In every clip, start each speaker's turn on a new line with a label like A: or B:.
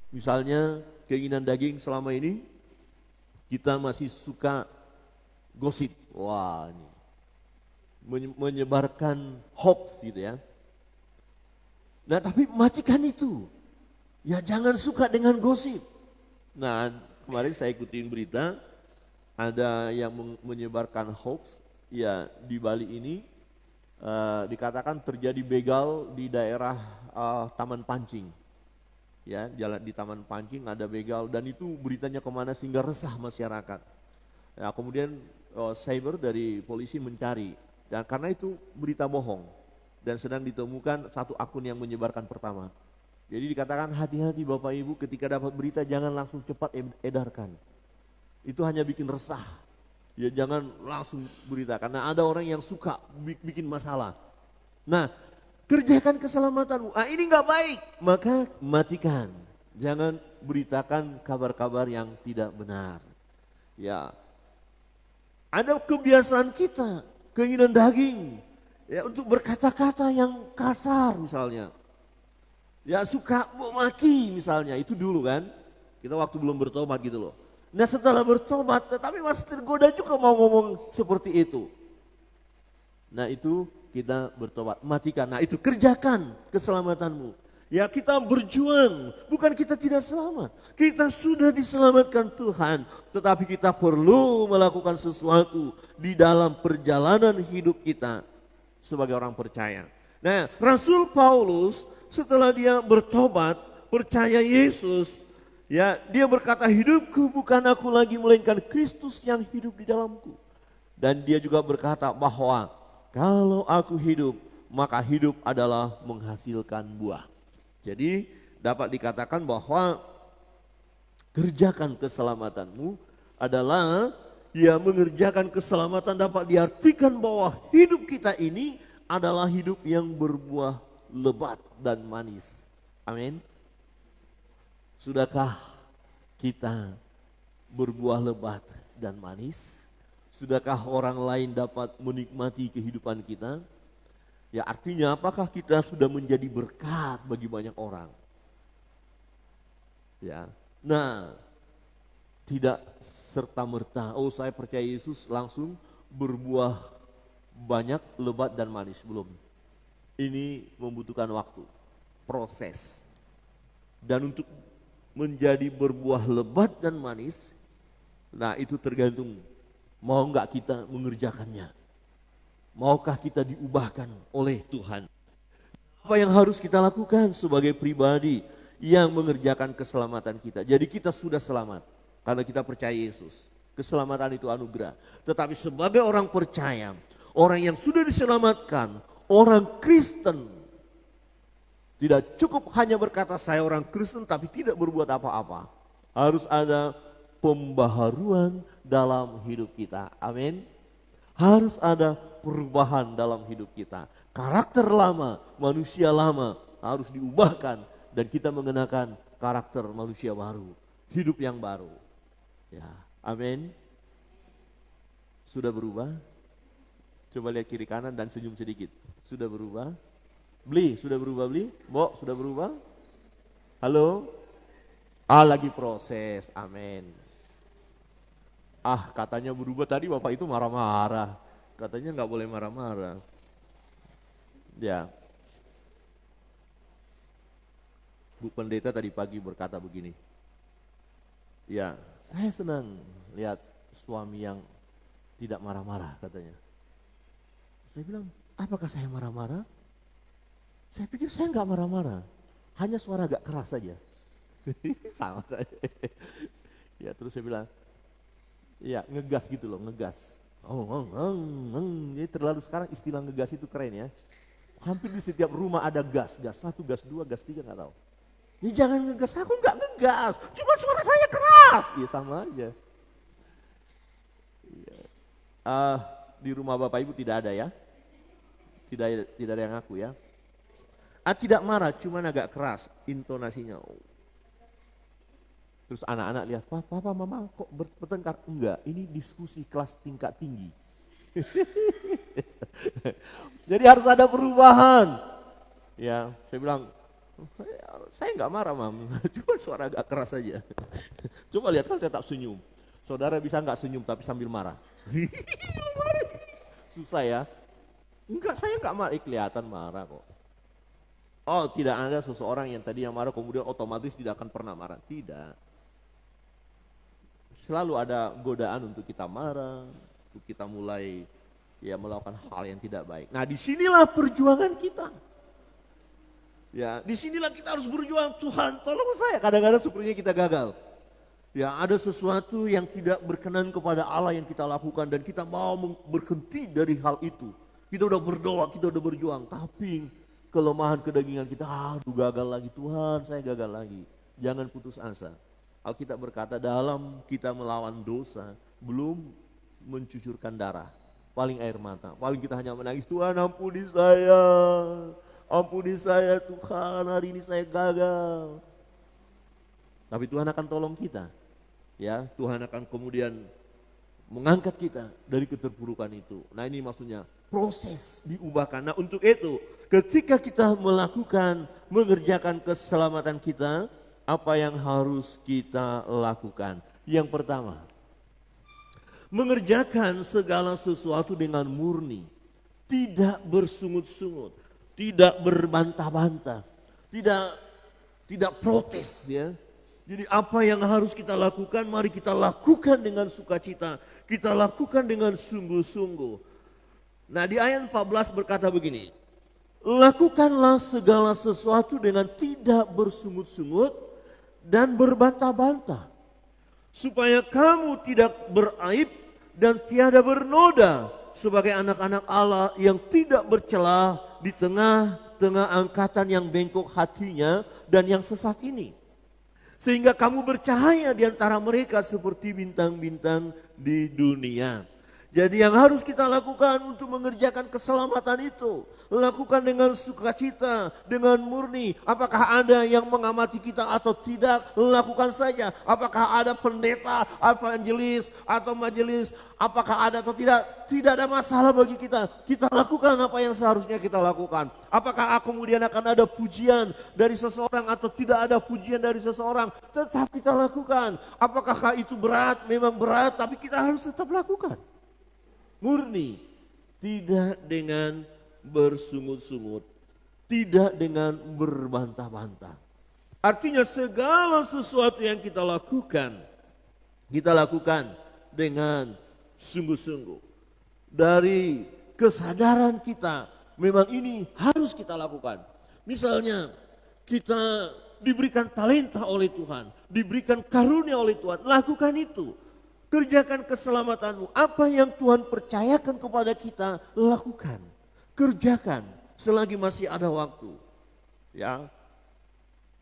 A: Misalnya keinginan daging selama ini kita masih suka gosip. Wah, ini menyebarkan hoax gitu ya. Nah, tapi matikan itu. Ya jangan suka dengan gosip. Nah, kemarin saya ikutin berita ada yang menyebarkan hoax ya di Bali ini dikatakan terjadi begal di daerah Taman Pancing. Ya, jalan di Taman Pancing ada begal dan itu beritanya kemana sehingga resah masyarakat. Ya, kemudian cyber dari polisi mencari dan karena itu berita bohong dan sedang ditemukan satu akun yang menyebarkan pertama. Jadi dikatakan hati-hati Bapak Ibu ketika dapat berita jangan langsung cepat edarkan. Itu hanya bikin resah. Ya jangan langsung berita karena ada orang yang suka bikin masalah. Nah, kerjakan keselamatanmu. Ah ini nggak baik, maka matikan. Jangan beritakan kabar-kabar yang tidak benar. Ya, ada kebiasaan kita, keinginan daging, ya untuk berkata-kata yang kasar misalnya. Ya suka memaki misalnya, itu dulu kan. Kita waktu belum bertobat gitu loh. Nah setelah bertobat tetapi masih tergoda juga mau ngomong seperti itu. Nah itu kita bertobat, matikan. Nah itu kerjakan keselamatanmu. Ya kita berjuang, bukan kita tidak selamat. Kita sudah diselamatkan Tuhan. Tetapi kita perlu melakukan sesuatu di dalam perjalanan hidup kita sebagai orang percaya. Nah Rasul Paulus setelah dia bertobat, percaya Yesus, ya dia berkata hidupku bukan aku lagi melainkan Kristus yang hidup di dalamku. Dan dia juga berkata bahwa kalau aku hidup maka hidup adalah menghasilkan buah. Jadi dapat dikatakan bahwa kerjakan keselamatanmu adalah ya mengerjakan keselamatan dapat diartikan bahwa hidup kita ini adalah hidup yang berbuah lebat dan manis. Amin. Sudahkah kita berbuah lebat dan manis? Sudahkah orang lain dapat menikmati kehidupan kita? Ya artinya apakah kita sudah menjadi berkat bagi banyak orang? Ya. Nah, tidak serta-merta oh saya percaya Yesus langsung berbuah banyak, lebat dan manis, belum. Ini membutuhkan waktu, proses. Dan untuk menjadi berbuah lebat dan manis, nah itu tergantung mau enggak kita mengerjakannya. Maukah kita diubahkan oleh Tuhan? Apa yang harus kita lakukan sebagai pribadi yang mengerjakan keselamatan kita? Jadi kita sudah selamat karena kita percaya Yesus. Keselamatan itu anugerah. Tetapi sebagai orang percaya, orang yang sudah diselamatkan, orang Kristen, tidak cukup hanya berkata saya orang Kristen tapi tidak berbuat apa-apa. Harus ada pembaharuan dalam hidup kita. Amin. Harus ada perubahan dalam hidup kita. Karakter lama, manusia lama harus diubahkan dan kita mengenakan karakter manusia baru, hidup yang baru. Ya, amin. Sudah berubah? Coba lihat kiri kanan dan senyum sedikit. Sudah berubah? Beli, sudah berubah beli? Bo, sudah berubah? Halo? Lagi proses, amin. Katanya berubah tadi Bapak itu marah-marah. Katanya nggak boleh marah-marah. Ya. Bu Pendeta tadi pagi berkata begini. Ya, saya senang lihat suami yang tidak marah-marah katanya. Saya bilang, apakah saya marah-marah? Saya pikir saya nggak marah-marah. Hanya suara agak keras saja. Sama saja. Ya terus saya bilang, ya ngegas gitu loh, ngegas. Jadi terlalu sekarang istilah ngegas itu keren ya. Hampir di setiap rumah ada gas, gas 1, gas 2, gas 3 nggak tahu. Ya jangan ngegas, aku nggak ngegas, cuma suara saya keras. Ya sama aja. Ya. Di rumah Bapak Ibu tidak ada ya? Tidak ada yang ngaku ya? Tidak marah, cuma agak keras intonasinya. Terus anak-anak lihat, papa, mama kok bertengkar? Enggak, ini diskusi kelas tingkat tinggi. Jadi harus ada perubahan. Ya, saya bilang, Saya nggak marah, Mam. Cuma suara agak keras saja. Coba lihat, kan tetap senyum. Saudara bisa nggak senyum tapi sambil marah? Susah ya. Enggak, saya nggak marah. Kelihatan marah kok. Oh, tidak ada seseorang yang tadi yang marah kemudian otomatis tidak akan pernah marah. Tidak. Selalu ada godaan untuk kita marah, untuk kita mulai ya melakukan hal yang tidak baik. Nah, disinilah perjuangan kita. Ya, disinilah kita harus berjuang. Tuhan, tolong saya. Kadang-kadang sepertinya kita gagal. Ya, ada sesuatu yang tidak berkenan kepada Allah yang kita lakukan dan kita mau berhenti dari hal itu. Kita udah berdoa, kita udah berjuang, tapi kelemahan kedagingan kita, aduh gagal lagi, Tuhan saya gagal lagi. Jangan putus asa. Alkitab berkata dalam kita melawan dosa, belum mencucurkan darah, paling air mata. Paling kita hanya menangis, Tuhan ampuni saya Tuhan, hari ini saya gagal. Tapi Tuhan akan tolong kita. Ya, Tuhan akan kemudian mengangkat kita dari keterpurukan itu. Nah, ini maksudnya proses diubahkan. Nah, untuk itu ketika kita mengerjakan keselamatan kita, apa yang harus kita lakukan? Yang pertama, mengerjakan segala sesuatu dengan murni, tidak bersungut-sungut, tidak berbantah-bantah, tidak protes ya. Jadi apa yang harus kita lakukan, mari kita lakukan dengan sukacita. Kita lakukan dengan sungguh-sungguh. Nah, di ayat 14 berkata begini. Lakukanlah segala sesuatu dengan tidak bersungut-sungut dan berbantah-bantah. Supaya kamu tidak beraib dan tiada bernoda sebagai anak-anak Allah yang tidak bercela di tengah-tengah angkatan yang bengkok hatinya dan yang sesat ini. Sehingga kamu bercahaya di antara mereka seperti bintang-bintang di dunia. Jadi yang harus kita lakukan untuk mengerjakan keselamatan itu, lakukan dengan sukacita, dengan murni. Apakah ada yang mengamati kita atau tidak, lakukan saja. Apakah ada pendeta, evangelis atau majelis, apakah ada atau tidak ada masalah bagi kita. Kita lakukan apa yang seharusnya kita lakukan. Apakah kemudian akan ada pujian dari seseorang atau tidak ada pujian dari seseorang, tetap kita lakukan. Apakah itu berat? Memang berat, tapi kita harus tetap lakukan. Murni, tidak dengan bersungut-sungut, tidak dengan berbantah-bantah. Artinya segala sesuatu yang kita lakukan dengan sungguh-sungguh. Dari kesadaran kita, memang ini harus kita lakukan. Misalnya kita diberikan talenta oleh Tuhan, diberikan karunia oleh Tuhan, lakukan itu. Kerjakan keselamatanmu. Apa yang Tuhan percayakan kepada kita, lakukan. Kerjakan selagi masih ada waktu. Ya.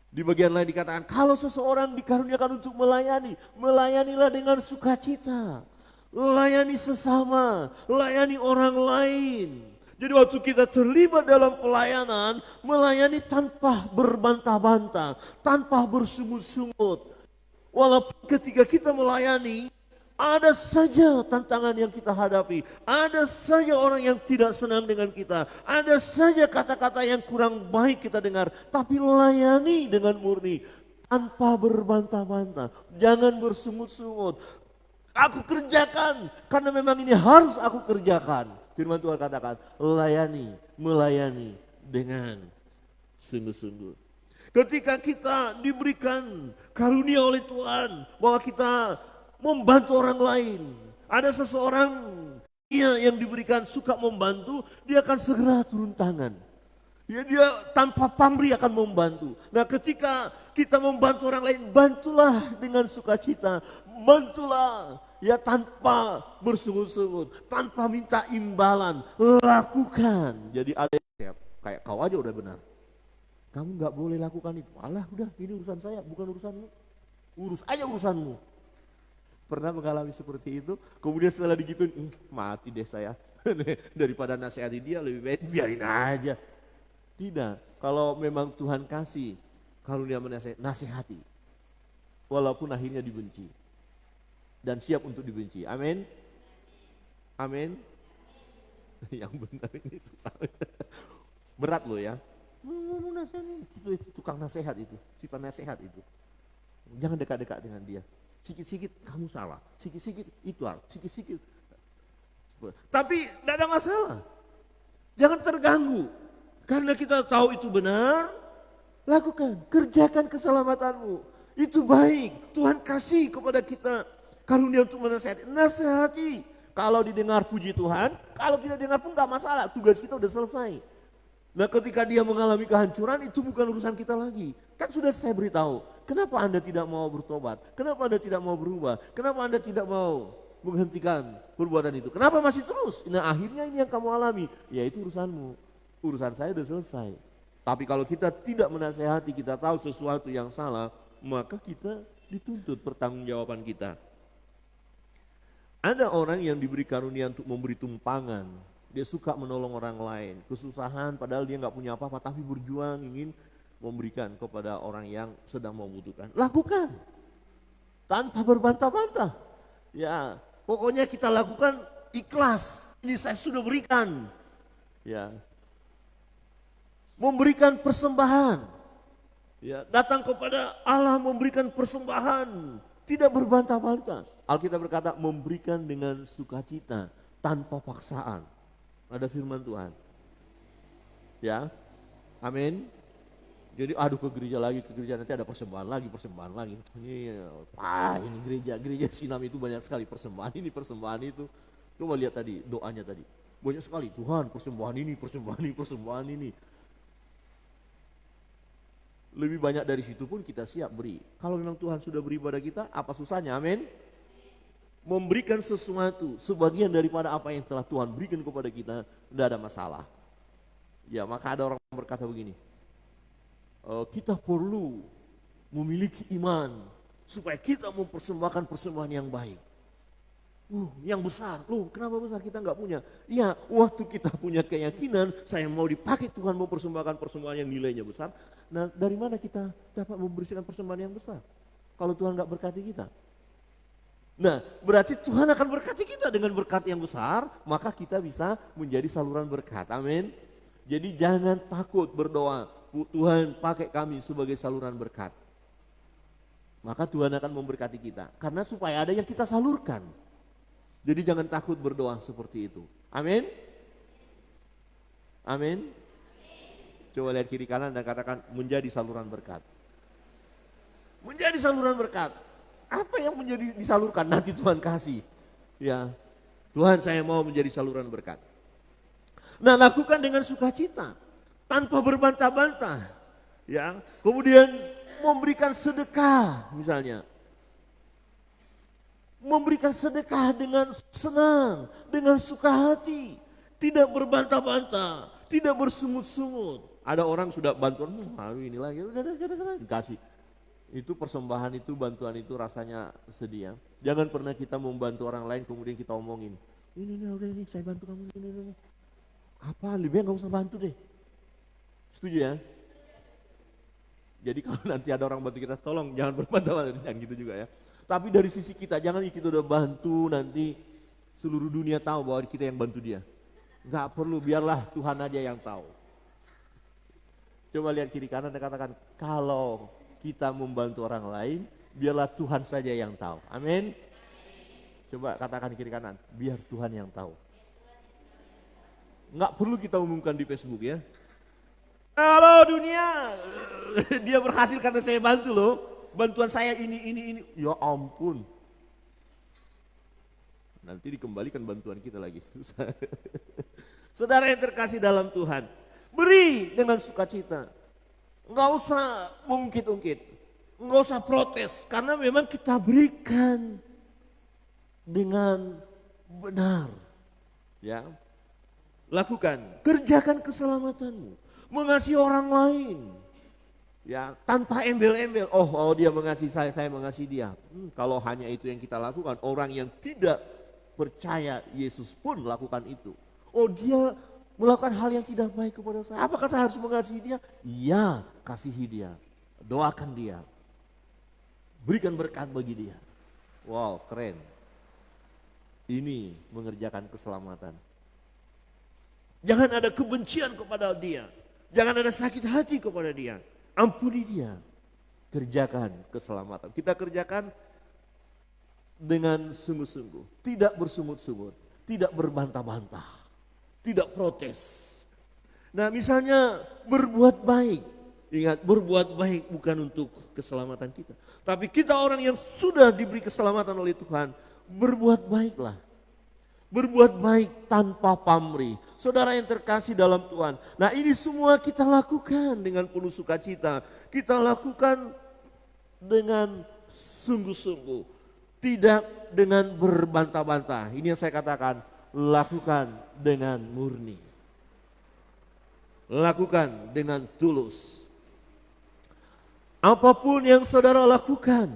A: Di bagian lain dikatakan, kalau seseorang dikaruniakan untuk melayani, melayanilah dengan sukacita. Layani sesama, layani orang lain. Jadi waktu kita terlibat dalam pelayanan, melayani tanpa berbantah-bantah, tanpa bersungut-sungut. Walaupun ketika kita melayani, ada saja tantangan yang kita hadapi. Ada saja orang yang tidak senang dengan kita. Ada saja kata-kata yang kurang baik kita dengar. Tapi layani dengan murni. Tanpa berbantah-bantah. Jangan bersungut-sungut. Aku kerjakan. Karena memang ini harus aku kerjakan. Firman Tuhan katakan, melayani dengan sungguh-sungguh. Ketika kita diberikan karunia oleh Tuhan. Bahwa kita membantu orang lain. Ada seseorang yang diberikan suka membantu, dia akan segera turun tangan. Ya, dia tanpa pamrih akan membantu. Nah, ketika kita membantu orang lain, bantulah dengan sukacita. Bantulah ya tanpa bersungut-sungut, tanpa minta imbalan. Lakukan. Jadi ada yang kayak kau aja udah benar. Kamu gak boleh lakukan itu. Alah udah, ini urusan saya, bukan urusanmu. Urus aja urusanmu. Pernah mengalami seperti itu, kemudian setelah digituin, mati deh saya. Daripada nasihati dia lebih baik biarin aja. Tidak, kalau memang Tuhan kasih karunia nasihati, walaupun akhirnya dibenci. Dan siap untuk dibenci, amin. Amin. Yang benar ini susah. Berat loh ya. ngomong nasihat itu tukang nasihat itu, si penasehat itu. Jangan dekat-dekat dengan dia. Sikit-sikit kamu salah, sikit-sikit itu, sikit-sikit. Tapi tidak ada masalah. Jangan terganggu. Karena kita tahu itu benar, lakukan, kerjakan keselamatanmu. Itu baik, Tuhan kasih kepada kita karunia untuk menasihati. Nasihati, kalau didengar puji Tuhan, kalau tidak dengar pun gak masalah, tugas kita udah selesai. Nah ketika dia mengalami kehancuran itu bukan urusan kita lagi. Kan sudah saya beritahu, kenapa Anda tidak mau bertobat? Kenapa Anda tidak mau berubah? Kenapa Anda tidak mau menghentikan perbuatan itu? Kenapa masih terus? Nah akhirnya ini yang kamu alami, ya itu urusanmu. Urusan saya sudah selesai. Tapi kalau kita tidak menasehati, kita tahu sesuatu yang salah, maka kita dituntut pertanggungjawaban kita. Ada orang yang diberi karunia untuk memberi tumpangan. Dia suka menolong orang lain, kesusahan padahal dia nggak punya apa-apa, tapi berjuang ingin memberikan kepada orang yang sedang membutuhkan. Lakukan tanpa berbantah-bantah. Ya, pokoknya kita lakukan ikhlas. Ini saya sudah berikan. Ya, memberikan persembahan. Ya, datang kepada Allah memberikan persembahan, tidak berbantah-bantah. Alkitab berkata memberikan dengan sukacita tanpa paksaan. Ada firman Tuhan. Ya. Amin. Jadi aduh ke gereja lagi, ke gereja nanti ada persembahan lagi. Ini gereja Sinam itu banyak sekali persembahan ini, persembahan itu. Coba lihat tadi doanya tadi. Banyak sekali, Tuhan persembahan ini. Lebih banyak dari situ pun kita siap beri. Kalau memang Tuhan sudah beri pada kita, apa susahnya? Amin. Memberikan sesuatu, sebagian daripada apa yang telah Tuhan berikan kepada kita, tidak ada masalah. Ya, maka ada orang berkata begini, kita perlu memiliki iman supaya kita mempersembahkan persembahan yang baik. Yang besar, kenapa besar kita nggak punya? Ya, waktu kita punya keyakinan, saya mau dipakai Tuhan mempersembahkan persembahan yang nilainya besar. Nah, dari mana kita dapat memberikan persembahan yang besar? Kalau Tuhan nggak berkati kita. Nah, berarti Tuhan akan berkati kita dengan berkat yang besar, maka kita bisa menjadi saluran berkat. Amin. Jadi jangan takut berdoa, Tuhan pakai kami sebagai saluran berkat. Maka Tuhan akan memberkati kita, karena supaya ada yang kita salurkan. Jadi jangan takut berdoa seperti itu. Amin. Amin. Coba lihat kiri kanan dan katakan menjadi saluran berkat. Menjadi saluran berkat. Apa yang menjadi disalurkan nanti Tuhan kasih. Ya, Tuhan saya mau menjadi saluran berkat. Nah, lakukan dengan sukacita, tanpa berbantah-bantah. Ya, kemudian memberikan sedekah misalnya. Memberikan sedekah dengan senang, dengan suka hati, tidak berbantah-bantah, tidak bersungut-sungut. Ada orang sudah bantuan, ini lagi, udah dikasih. Itu persembahan itu, bantuan itu rasanya sedih ya. Jangan pernah kita membantu orang lain kemudian kita omongin, ini udah ini saya bantu kamu ini. Apa lebih nggak usah bantu deh. Setuju ya? Jadi kalau nanti ada orang bantu kita, tolong jangan berbantah-bantah, jangan gitu juga ya. Tapi dari sisi kita, jangan kita udah bantu nanti seluruh dunia tahu bahwa kita yang bantu dia. Nggak perlu, biarlah Tuhan aja yang tahu. Coba lihat kiri kanan dan katakan, kalau kita membantu orang lain, biarlah Tuhan saja yang tahu. Amin. Coba katakan kiri kanan, biar Tuhan yang tahu. Nggak perlu kita umumkan di Facebook ya. Halo dunia, dia berhasil karena saya bantu loh. Bantuan saya ini. Ya ampun. Nanti dikembalikan bantuan kita lagi. Saudara yang terkasih dalam Tuhan, beri dengan sukacita. Enggak usah ungkit-ungkit, enggak usah protes, karena memang kita berikan dengan benar. Ya, lakukan, kerjakan keselamatanmu, mengasihi orang lain. Ya, tanpa embel-embel. Oh dia mengasihi saya mengasihi dia. Kalau hanya itu yang kita lakukan, orang yang tidak percaya Yesus pun lakukan itu. Oh dia melakukan hal yang tidak baik kepada saya. Apakah saya harus mengasihi dia? Iya, kasihi dia. Doakan dia. Berikan berkat bagi dia. Wow, keren. Ini mengerjakan keselamatan. Jangan ada kebencian kepada dia. Jangan ada sakit hati kepada dia. Ampuni dia. Kerjakan keselamatan. Kita kerjakan dengan sungguh-sungguh. Tidak bersungut-sungut. Tidak berbantah-bantah. Tidak protes. Nah misalnya berbuat baik. Ingat, berbuat baik bukan untuk keselamatan kita. Tapi kita orang yang sudah diberi keselamatan oleh Tuhan, berbuat baiklah. Berbuat baik tanpa pamrih. Saudara yang terkasih dalam Tuhan. Nah ini semua kita lakukan dengan penuh sukacita. Kita lakukan dengan sungguh-sungguh. Tidak dengan berbantah-bantah. Ini yang saya katakan, lakukan dengan murni. Lakukan dengan tulus. Apapun yang saudara lakukan,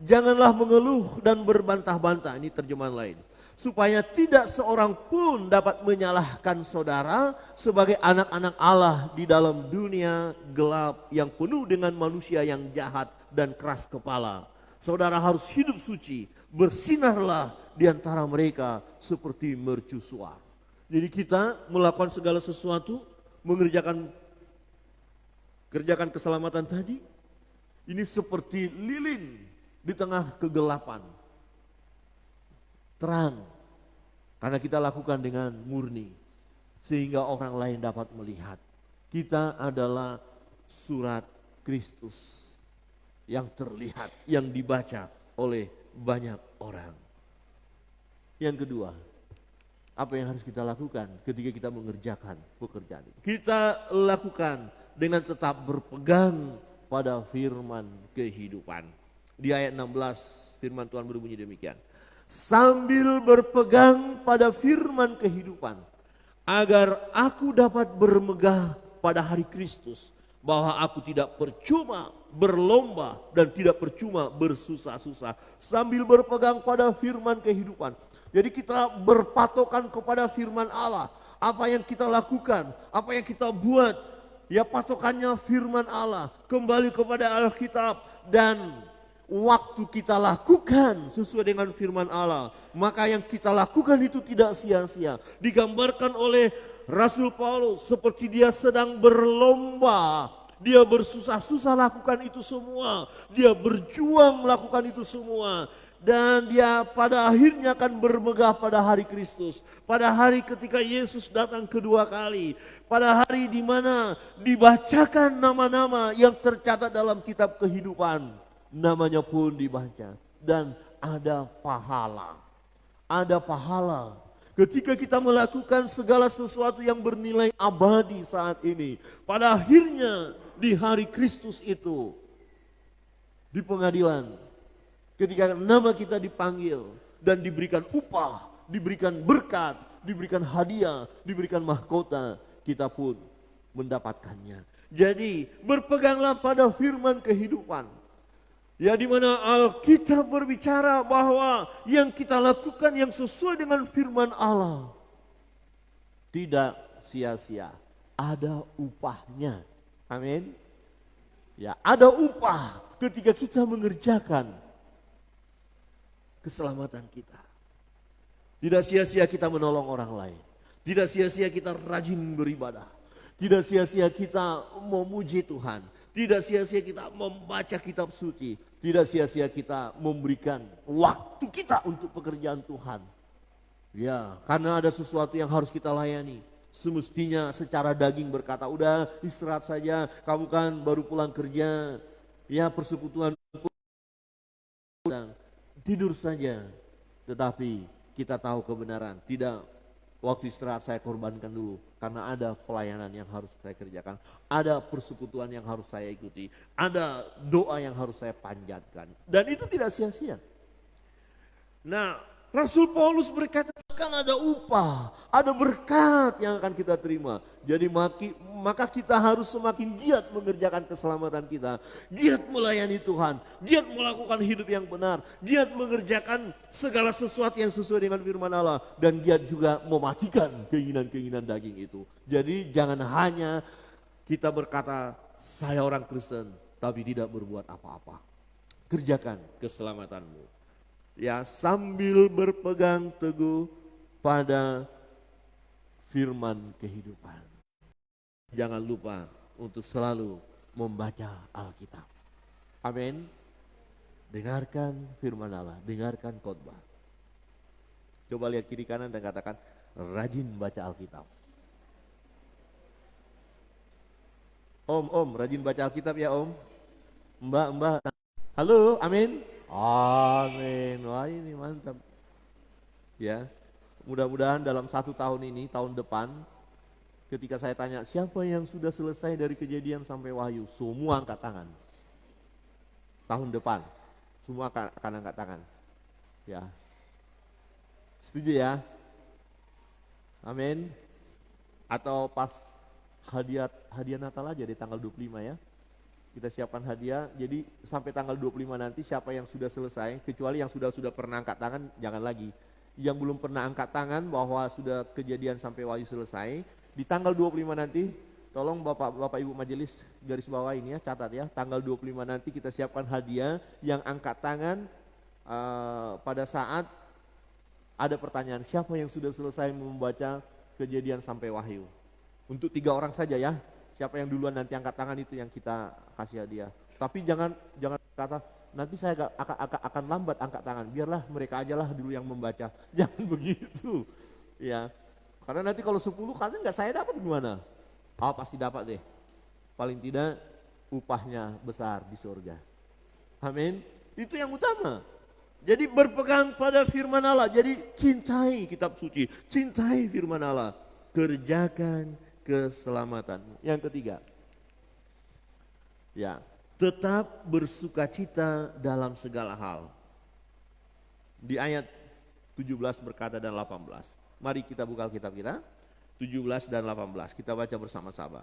A: janganlah mengeluh dan berbantah-bantah. Ini terjemahan lain. Supaya tidak seorang pun dapat menyalahkan saudara sebagai anak-anak Allah di dalam dunia gelap yang penuh dengan manusia yang jahat dan keras kepala. Saudara harus hidup suci, bersinarlah di antara mereka seperti mercusuar. Jadi kita melakukan segala sesuatu, kerjakan keselamatan tadi, ini seperti lilin di tengah kegelapan. Terang, karena kita lakukan dengan murni, sehingga orang lain dapat melihat. Kita adalah surat Kristus yang terlihat, yang dibaca oleh banyak orang. Yang kedua, apa yang harus kita lakukan ketika kita mengerjakan pekerjaan itu? Kita lakukan dengan tetap berpegang pada firman kehidupan. Di ayat 16 firman Tuhan berbunyi demikian. Sambil berpegang pada firman kehidupan, agar aku dapat bermegah pada hari Kristus, bahwa aku tidak percuma berlomba dan tidak percuma bersusah-susah. Sambil berpegang pada firman kehidupan. Jadi kita berpatokan kepada firman Allah. Apa yang kita lakukan, apa yang kita buat, ya patokannya firman Allah. Kembali kepada Alkitab dan waktu kita lakukan sesuai dengan firman Allah, maka yang kita lakukan itu tidak sia-sia. Digambarkan oleh Rasul Paulus seperti dia sedang berlomba. Dia bersusah-susah lakukan itu semua. Dia berjuang melakukan itu semua. Dan dia pada akhirnya akan bermegah pada hari Kristus. Pada hari ketika Yesus datang kedua kali. Pada hari di mana dibacakan nama-nama yang tercatat dalam kitab kehidupan. Namanya pun dibaca dan ada pahala. Ada pahala ketika kita melakukan segala sesuatu yang bernilai abadi saat ini. Pada akhirnya di hari Kristus itu, di pengadilan, ketika nama kita dipanggil dan diberikan upah, diberikan berkat, diberikan hadiah, diberikan mahkota, kita pun mendapatkannya. Jadi berpeganglah pada firman kehidupan. Ya, di mana Alkitab berbicara bahwa yang kita lakukan yang sesuai dengan firman Allah tidak sia-sia, ada upahnya. Amin. Ya, ada upah ketika kita mengerjakan keselamatan kita. Tidak sia-sia kita menolong orang lain. Tidak sia-sia kita rajin beribadah. Tidak sia-sia kita memuji Tuhan. Tidak sia-sia kita membaca kitab suci. Tidak sia-sia kita memberikan waktu kita untuk pekerjaan Tuhan. Ya, karena ada sesuatu yang harus kita layani. Semestinya secara daging berkata, udah istirahat saja, kamu kan baru pulang kerja. Ya, persekutuan tidur saja. Tetapi kita tahu kebenaran, tidak. Waktu istirahat saya korbankan dulu karena ada pelayanan yang harus saya kerjakan, ada persekutuan yang harus saya ikuti, ada doa yang harus saya panjatkan, dan itu tidak sia-sia. Nah, Rasul Paulus berkata kan ada upah, ada berkat yang akan kita terima. Jadi maka kita harus semakin giat mengerjakan keselamatan kita, giat melayani Tuhan, giat melakukan hidup yang benar, giat mengerjakan segala sesuatu yang sesuai dengan firman Allah, dan giat juga mematikan keinginan-keinginan daging itu. Jadi jangan hanya kita berkata saya orang Kristen tapi tidak berbuat apa-apa. Kerjakan keselamatanmu. Ya, sambil berpegang teguh pada firman kehidupan. Jangan lupa untuk selalu membaca Alkitab. Amin. Dengarkan firman Allah, dengarkan khotbah. Coba lihat kiri kanan dan katakan, rajin baca Alkitab. Om, rajin baca Alkitab ya Om. Mbak. Halo, amin. Amin. Wah ini mantap. Ya, mudah-mudahan dalam 1 tahun ini, tahun depan, ketika saya tanya siapa yang sudah selesai dari Kejadian sampai Wahyu, semua angkat tangan. Tahun depan, semua akan angkat tangan. Ya, setuju ya? Amin. Atau pas hadiah Natal aja di tanggal 25 ya. Kita siapkan hadiah, jadi sampai tanggal 25 nanti siapa yang sudah selesai, kecuali yang sudah pernah angkat tangan, jangan lagi. Yang belum pernah angkat tangan bahwa sudah Kejadian sampai Wahyu selesai, di tanggal 25 nanti, tolong Bapak Ibu Majelis garis bawah ini ya, catat ya, tanggal 25 nanti kita siapkan hadiah yang angkat tangan pada saat ada pertanyaan, siapa yang sudah selesai membaca Kejadian sampai Wahyu. Untuk 3 orang saja ya. Siapa yang duluan nanti angkat tangan itu yang kita kasih hadiah. Tapi jangan kata nanti saya akan lambat angkat tangan. Biarlah mereka aja lah dulu yang membaca. Jangan begitu. Ya. Karena nanti kalau 10 karena nggak saya dapat gimana? Pasti dapat deh. Paling tidak upahnya besar di surga. Amin. Itu yang utama. Jadi berpegang pada firman Allah. Jadi cintai kitab suci. Cintai firman Allah. Kerjakan keselamatanmu. Yang ketiga, ya, tetap bersukacita dalam segala hal. Di ayat 17 berkata dan 18. Mari kita buka Alkitab kita, 17 dan 18. Kita baca bersama-sama.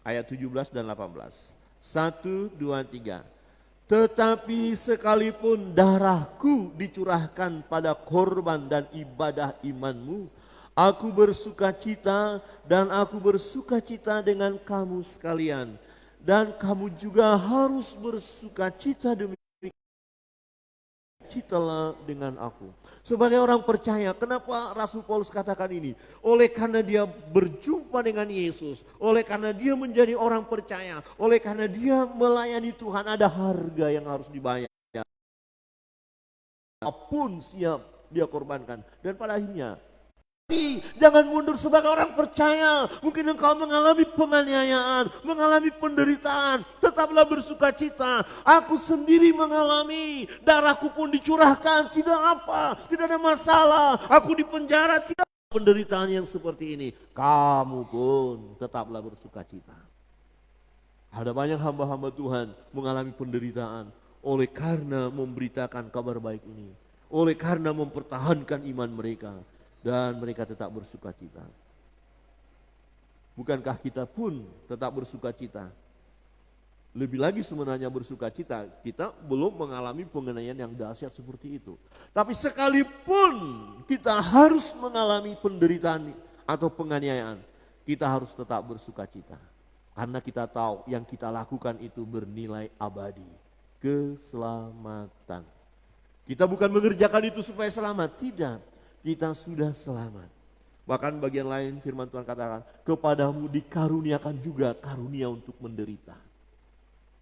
A: Ayat 17 dan 18. 1, 2, 3. Tetapi sekalipun darahku dicurahkan pada korban dan ibadah imanmu, aku bersukacita dan aku bersukacita dengan kamu sekalian. Dan kamu juga harus bersukacita demikian citalah dengan aku. Sebagai orang percaya, kenapa Rasul Paulus katakan ini? Oleh karena dia berjumpa dengan Yesus, oleh karena dia menjadi orang percaya, oleh karena dia melayani Tuhan, ada harga yang harus dibayar. Apapun siap dia korbankan. Dan pada akhirnya, jangan mundur sebagai orang percaya. Mungkin engkau mengalami penganiayaan, mengalami penderitaan, tetaplah bersukacita. Aku sendiri mengalami, darahku pun dicurahkan, tidak apa, tidak ada masalah. Aku di penjara, tidak ada penderitaan yang seperti ini. Kamu pun tetaplah bersukacita. Ada banyak hamba-hamba Tuhan mengalami penderitaan oleh karena memberitakan kabar baik ini, oleh karena mempertahankan iman mereka. Dan mereka tetap bersukacita. Bukankah kita pun tetap bersukacita? Lebih lagi sebenarnya bersukacita, kita belum mengalami penganiayaan yang dahsyat seperti itu. Tapi sekalipun kita harus mengalami penderitaan atau penganiayaan, kita harus tetap bersukacita. Karena kita tahu yang kita lakukan itu bernilai abadi, keselamatan. Kita bukan mengerjakan itu supaya selamat, tidak. Kita sudah selamat. Bahkan bagian lain firman Tuhan katakan, kepadamu dikaruniakan juga karunia untuk menderita.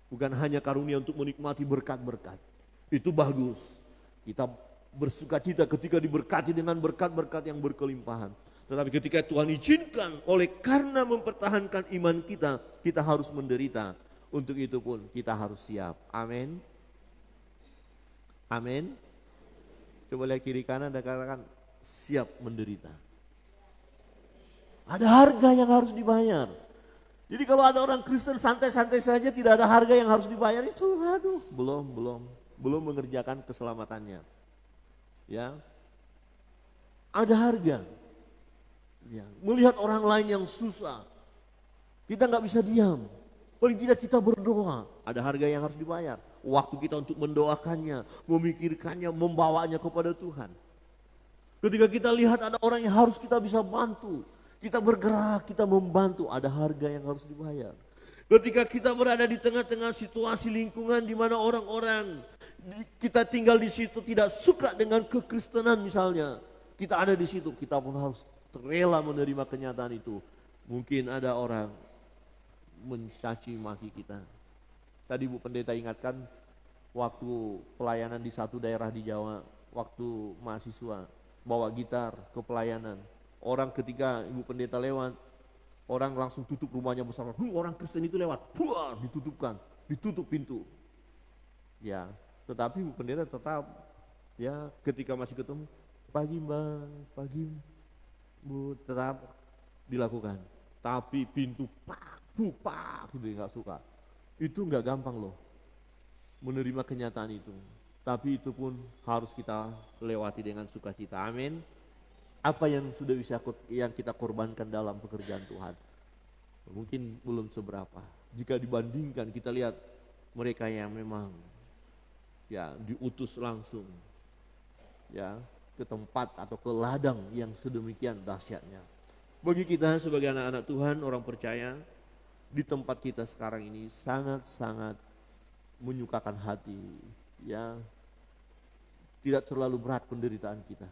A: Bukan hanya karunia untuk menikmati berkat-berkat. Itu bagus. Kita bersukacita ketika diberkati dengan berkat-berkat yang berkelimpahan. Tetapi ketika Tuhan izinkan oleh karena mempertahankan iman kita, kita harus menderita. Untuk itu pun kita harus siap. Amin. Amin. Coba lihat kiri kanan dan katakan, siap menderita. Ada harga yang harus dibayar. Jadi kalau ada orang Kristen santai-santai saja tidak ada harga yang harus dibayar, itu aduh, belum mengerjakan keselamatannya. Ya. Ada harga. Ya, melihat orang lain yang susah, kita nggak bisa diam. Paling tidak kita berdoa, ada harga yang harus dibayar. Waktu kita untuk mendoakannya, memikirkannya, membawanya kepada Tuhan. Ketika kita lihat ada orang yang harus kita bisa bantu, kita bergerak, kita membantu, ada harga yang harus dibayar. Ketika kita berada di tengah-tengah situasi lingkungan di mana orang-orang kita tinggal di situ tidak suka dengan kekristenan misalnya, kita ada di situ, kita pun harus rela menerima kenyataan itu. Mungkin ada orang mencaci maki kita. Tadi Bu Pendeta ingatkan waktu pelayanan di satu daerah di Jawa, waktu mahasiswa bawa gitar ke pelayanan. Orang ketika Ibu Pendeta lewat, orang langsung tutup rumahnya bersama. Orang Kristen itu lewat, buar, ditutup pintu. Ya, tetapi Ibu Pendeta tetap ya ketika masih ketemu, pagi Mbak, pagi Bu, tetap dilakukan. Tapi pintu pak, gitu nggak suka. Itu nggak gampang loh menerima kenyataan itu. Tapi itu pun harus kita lewati dengan sukacita. Amin. Apa yang sudah bisa yang kita korbankan dalam pekerjaan Tuhan? Mungkin belum seberapa. Jika dibandingkan kita lihat mereka yang memang ya diutus langsung ya ke tempat atau ke ladang yang sedemikian dahsyatnya. Bagi kita sebagai anak-anak Tuhan, orang percaya, di tempat kita sekarang ini sangat-sangat menyukakan hati, ya, tidak terlalu berat penderitaan kita.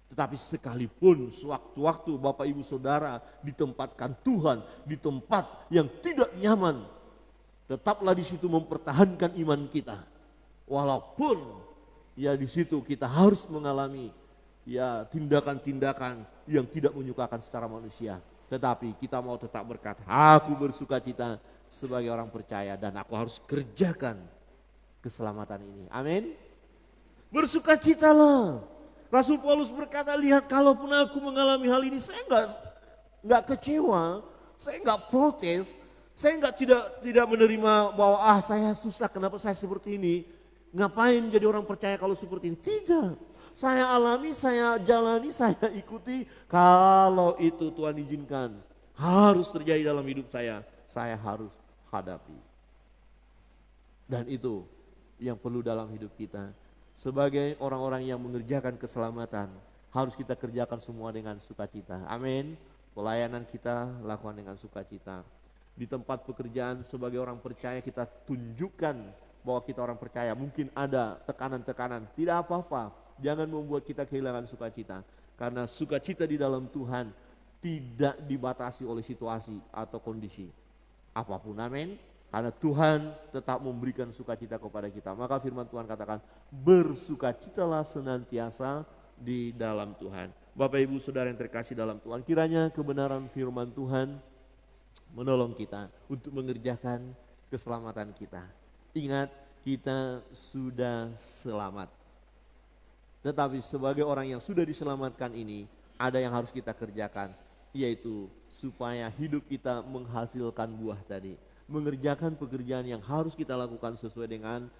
A: Tetapi sekalipun sewaktu-waktu Bapak Ibu Saudara ditempatkan Tuhan di tempat yang tidak nyaman, tetaplah di situ mempertahankan iman kita. Walaupun ya di situ kita harus mengalami ya tindakan-tindakan yang tidak menyukakan secara manusia. Tetapi kita mau tetap berkata, aku bersukacita sebagai orang percaya dan aku harus kerjakan keselamatan ini. Amin. Bersukacitalah. Rasul Paulus berkata, lihat kalaupun aku mengalami hal ini, saya nggak kecewa, saya nggak protes, saya tidak menerima bahwa saya susah, kenapa saya seperti ini, ngapain jadi orang percaya kalau seperti ini? Tidak. Saya alami, saya jalani, saya ikuti. Kalau itu Tuhan izinkan harus terjadi dalam hidup saya harus hadapi. Dan itu yang perlu dalam hidup kita. Sebagai orang-orang yang mengerjakan keselamatan, harus kita kerjakan semua dengan sukacita. Amin. Pelayanan kita lakukan dengan sukacita. Di tempat pekerjaan sebagai orang percaya kita tunjukkan bahwa kita orang percaya. Mungkin ada tekanan-tekanan, tidak apa-apa. Jangan membuat kita kehilangan sukacita. Karena sukacita di dalam Tuhan tidak dibatasi oleh situasi atau kondisi apapun. Amin. Karena Tuhan tetap memberikan sukacita kepada kita. Maka firman Tuhan katakan, bersukacitalah senantiasa di dalam Tuhan. Bapak Ibu Saudara yang terkasih dalam Tuhan, kiranya kebenaran firman Tuhan menolong kita untuk mengerjakan keselamatan kita. Ingat, kita sudah selamat. Tetapi sebagai orang yang sudah diselamatkan ini, ada yang harus kita kerjakan, yaitu supaya hidup kita menghasilkan buah tadi. Mengerjakan pekerjaan yang harus kita lakukan sesuai dengan